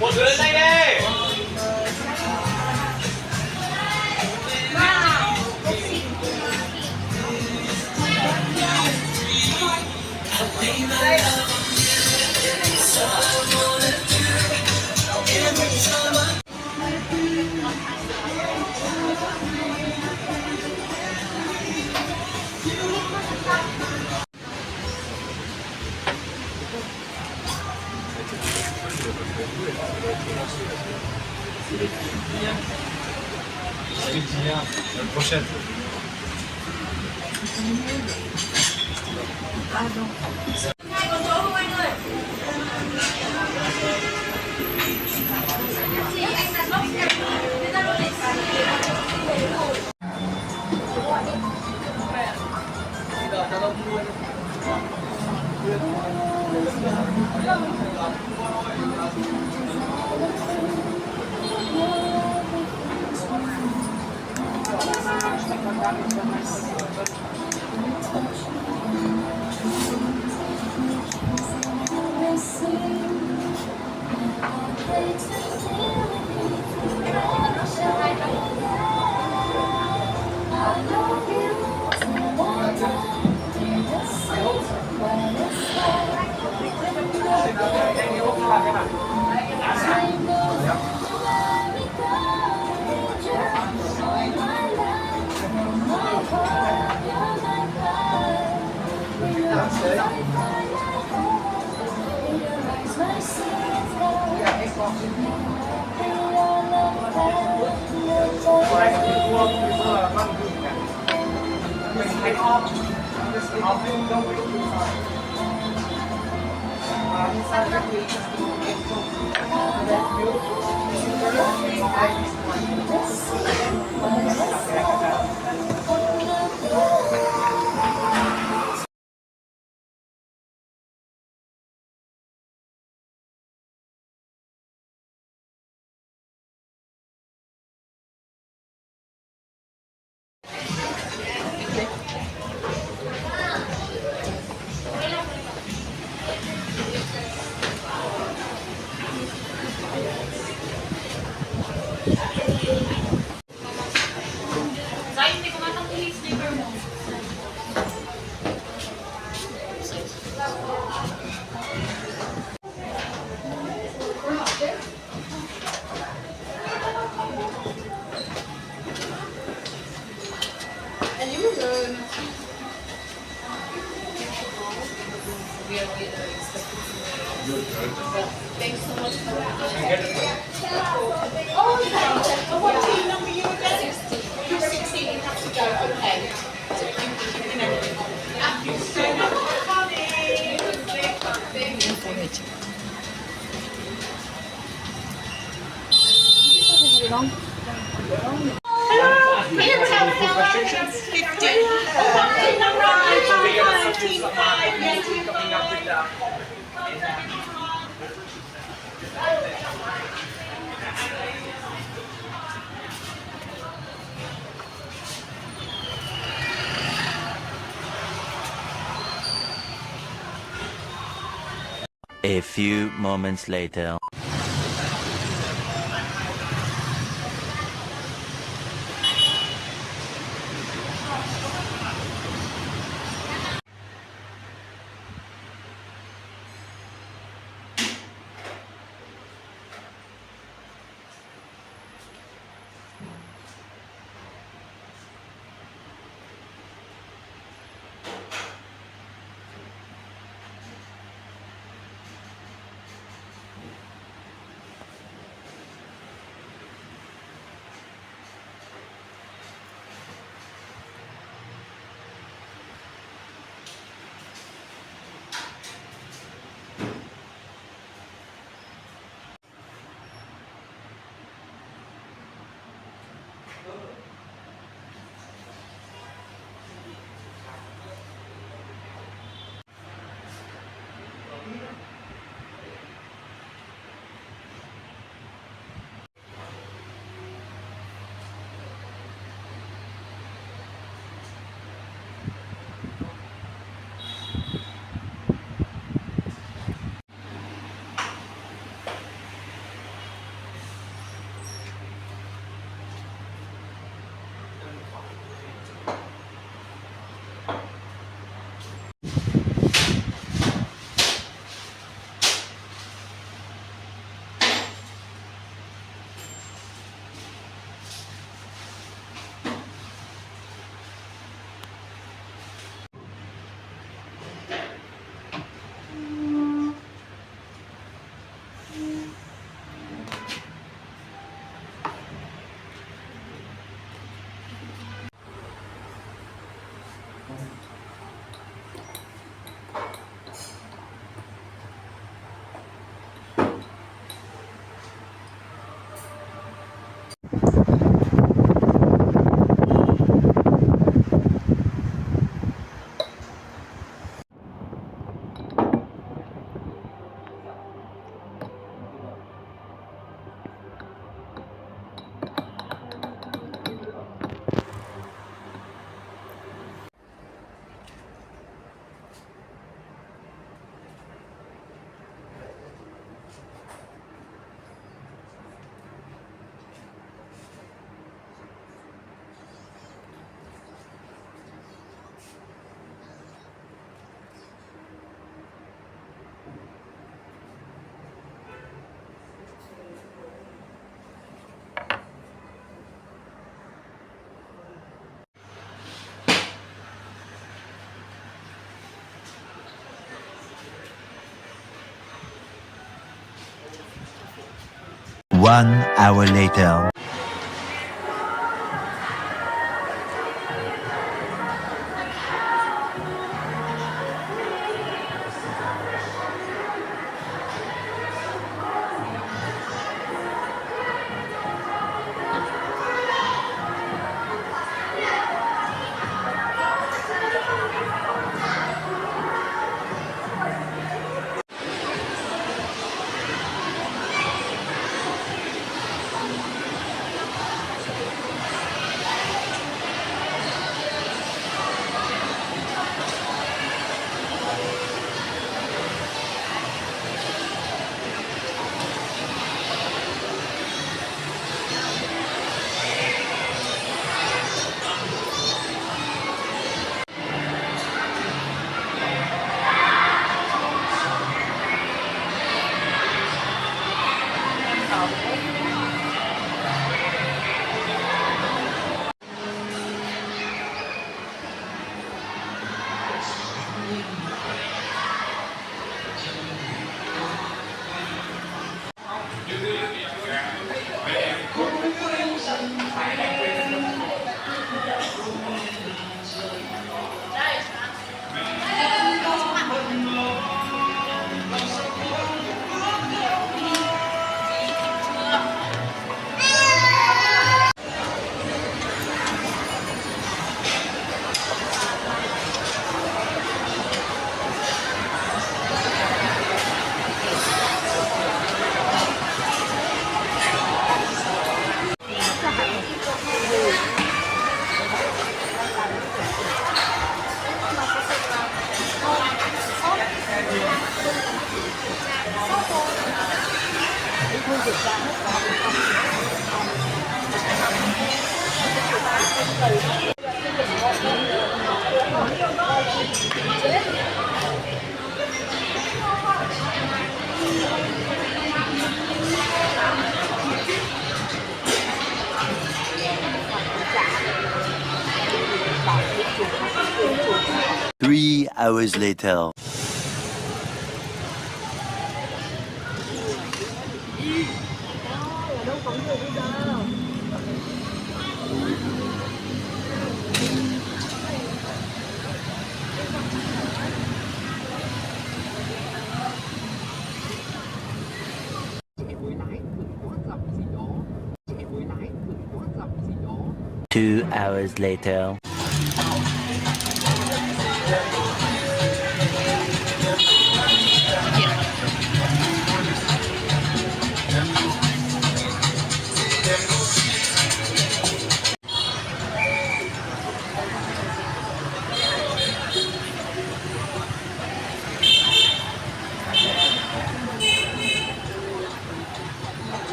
Một đứa lên đây đi. Salut Tia, à la prochaine. Thanks so much for that. Oh, okay. What team number you again? 16. You're 16, you have to go. Okay. So you can everything. Thank you so much for coming. Hello. Here, tell me 50. Team number 5. Team 5. Yes, team 5. A few moments later. 1 hour later. Three hours later. Two hours later.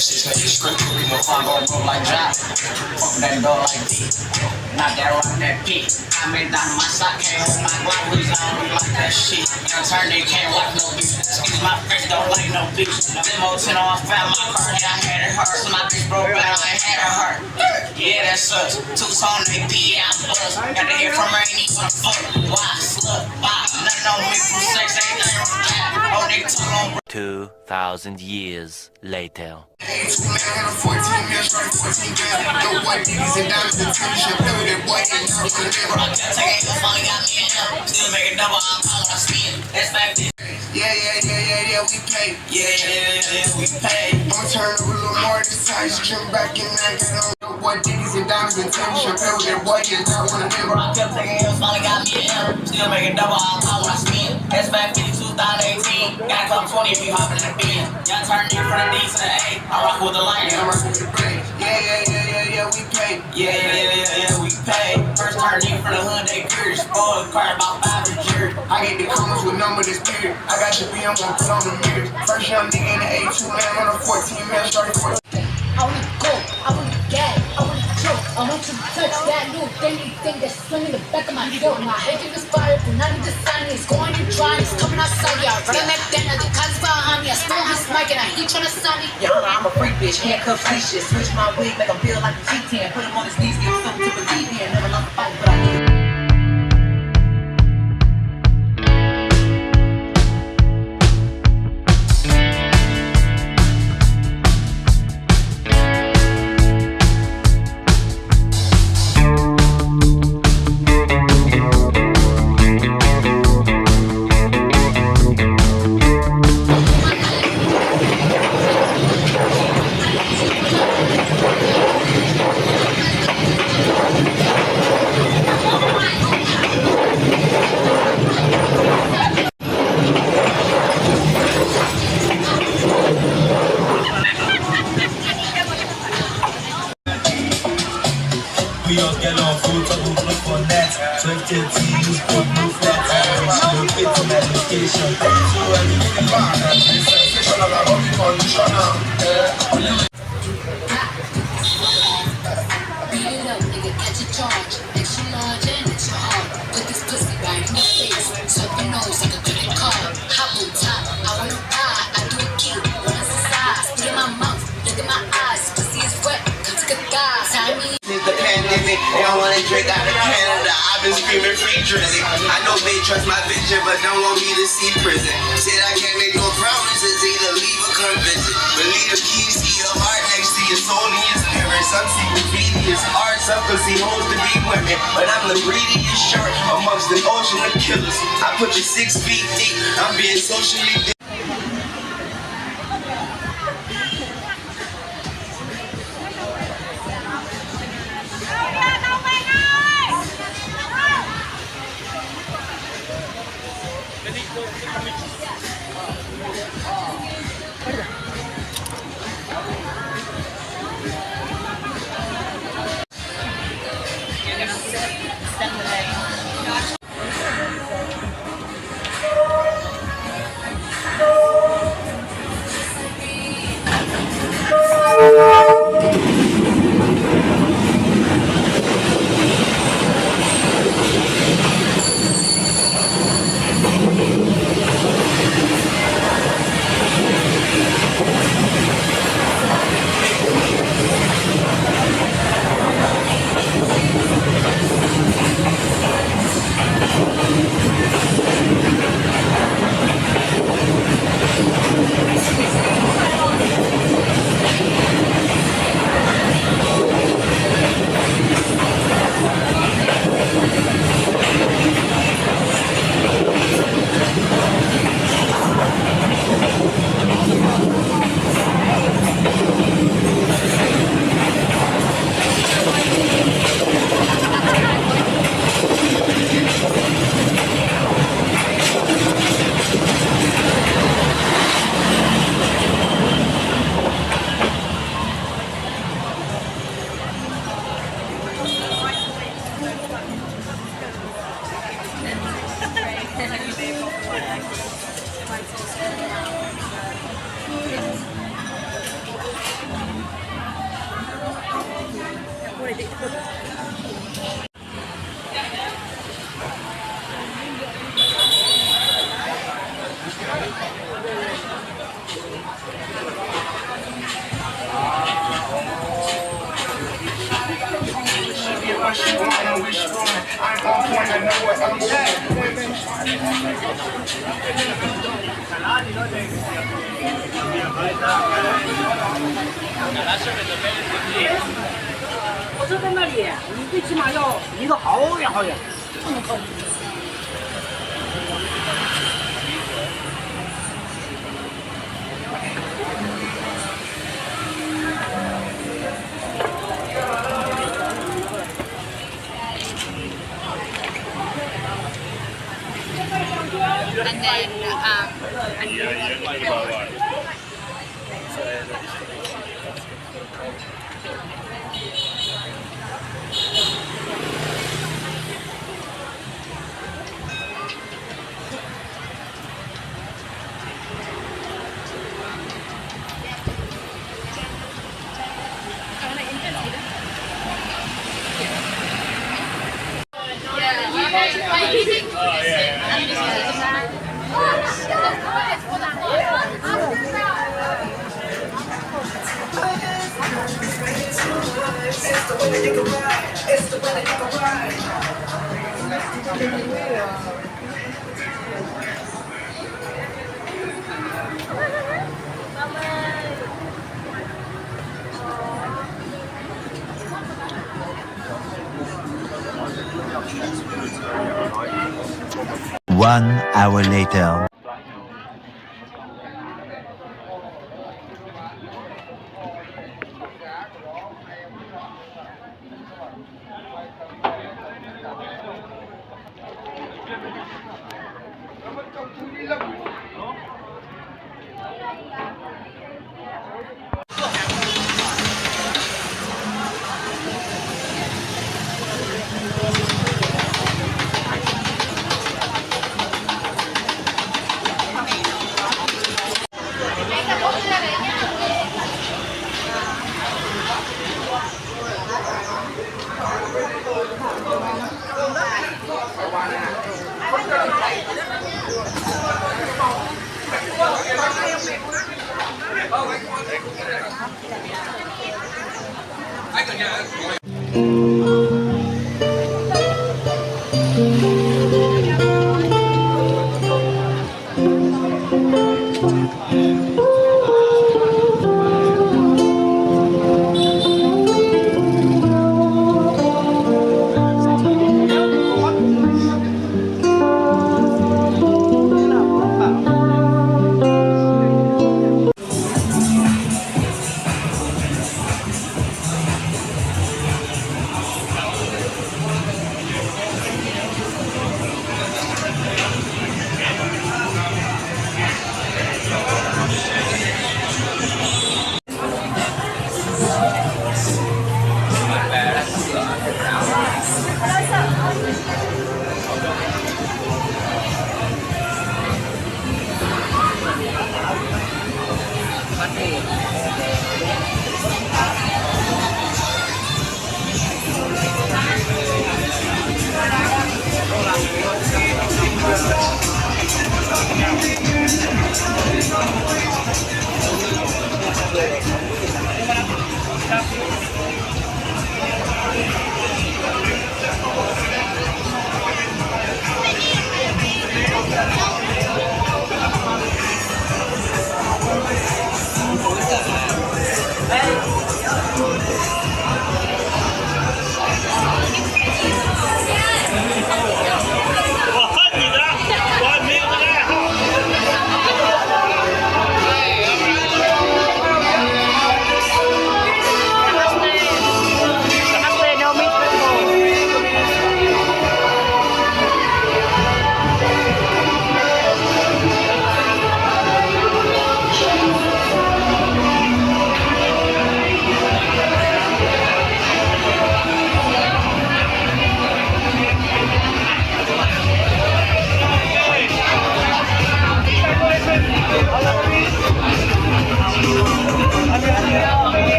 She's like script, we gon' follow roll like drop. Open that door like D. Knock that rock that P. I made down my sock, can't hold my Glock, please, I don't like that shit. Young turn, they can't like no beef. Excuse my French, don't like no beef. Demo 10 off, found my car, yeah, I had it hurt. So my bitch broke down, I had it hurt. Yeah, that sucks. Two-tone AP, yeah, I'm buzzed. Got to hear from her, ain't even gonna fuck. Why? Slut, why? Nothing on me from sex, ain't nothing from that. Oh, they talk on 2,000 years later. Hey, 2 man on a 14 man, straight 14 grand. No white niggas and diamonds and tension. Play with that boy, and now it's a nigga. Take it, finally got me in him. Still make a double, I'm calling my skin. That's back then. Yeah, we pay. Yeah, we pay. I'ma turn up a little more this time. She trim back and I got on. No white niggas and diamonds and tension. Play with that boy, and now it's a nigga. I kept taking L's, finally got me in him. Still make a double, I'm calling my skin. That's back 2018. Gotta come 20 if you hoppin' in the bin. Young turn in from the D to the A. I rock with the lion, I rock with the brain. Yeah, we pay. Yeah, we pay. First turn in from the hood, they curious. Spoiled car about 5 and jury. I get the comments with number this period. I got your B, I'm gonna put on the mirrors. First young nigga in the A2 man on a 14 man, started 14. I wanna go, I wanna gag, I wanna choke, I want you to touch that new thing that's swinging the back of my throat. My head is fire, but not in the sun, it's going and drying, it's coming outside, yeah, running that dinner, the cuz behind me, I stole his mic and I heat trying to sign me. Y'all know I'm a freak bitch, handcuffs, leashes, switch my wig, make him feel like a G10, put him on his knees, give him something to believe in, never lost a fight, but I need it. We all get on food, double block on that. 20 TVs, put no flats. She don't fit to my location. So I live in the bar. It's sensational, I'm only conditioner. Beat it up, nigga, catch a charge, extra large and extra hard, put this pussy right in your face, suck your nose like a credit card, hop on top, I wanna ride, I do a key, run exercise, spit in my mouth, look in my eyes, pussy is wet, come to the guys, tie me. Since the pandemic, they don't wanna drink out of Canada. I've been screaming free drinking. I know they trust my vision, but don't want me to see prison. Said I can't make no promises, either leave or come visit. But leave the keys to your heart next to your soul and your spirit. Some see graffiti as art, some could see hoes to be women. But I'm the greediest shark amongst an ocean of killers. I put you 6 feet deep, I'm being socially 我说在那里，你最起码要离得好远好远。And then One hour later.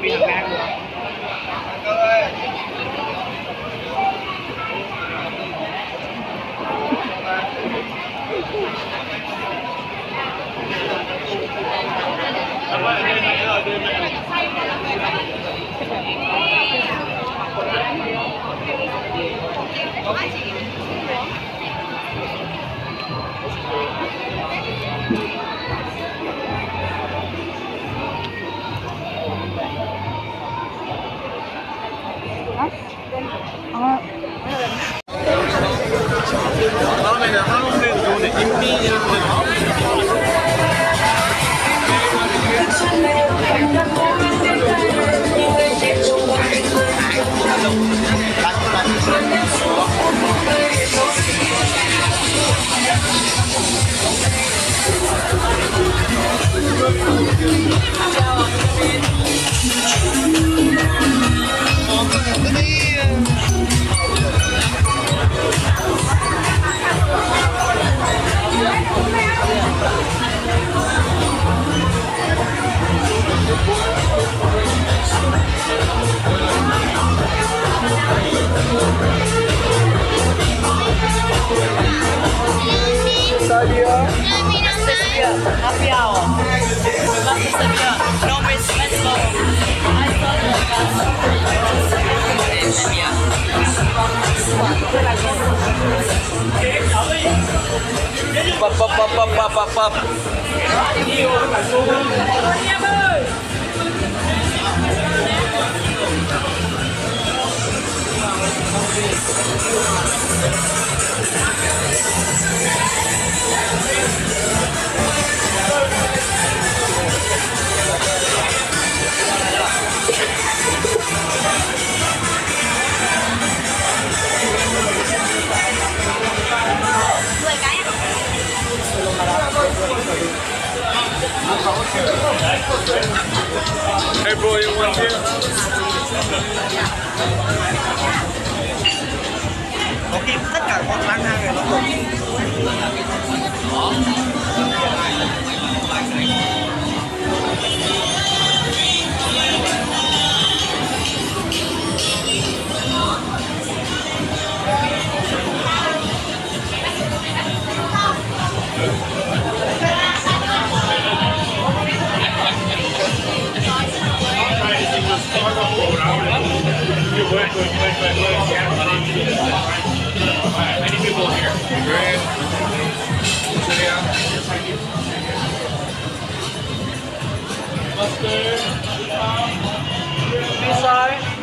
มีทางแรงด้วย다음에는 한옥내에서 좋은데 인민이라는 Happy hour. No miss, let's go. Pop. Hey bro, you want here? Có khi tất cả con bán hàng này nó cũng Many people here. Great. Mustard. Inside.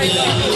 Bye.